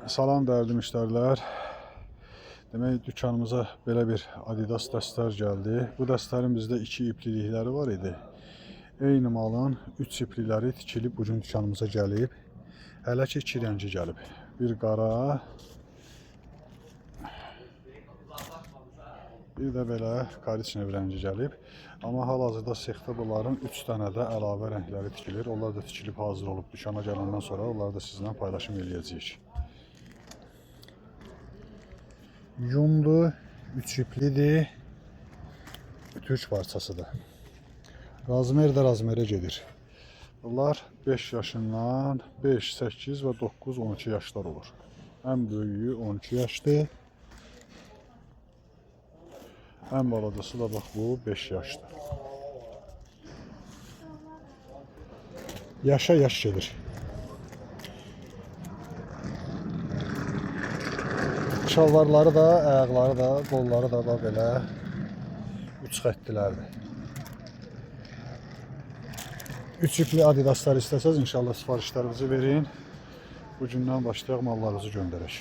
Salam dəyərli müştərilər. Demək, dükanımıza belə bir Adidas dəstlər gəldi. Bu dəstlərin bizdə 2 iplilikləri var idi. Eyni malın 3 iplikləri tikilib bugün dükanımıza gəlib. Hələ ki 2 rəngi gəlib. Bir qara, bir də belə korичнев rəngi gəlib. Amma hal-hazırda sexdə bunların 3 dənə də əlavə rəngləri tikilir. Onlar da tikilib hazır olub dükana gələndən sonra onları da sizinlə paylaşım eləyəcəyik. Yundu, 3 iplidir, türk parçasıdır. Razmer də razmerə gedir. Bunlar 5 yaşından 5, 8 və 9, 12 yaşlar olur. Ən böyüyü 12 yaşdır. Ən balacası da bax bu 5 yaşdır. Yaşa yaş gedir. Şalvarları da, ayaqları da, qolları da belə 3 xəttilərdir. 3 ipli Adidaslar istəsəz inşallah sifarişlərinizi verin. Bugündən başlayaq mallarınızı göndərək.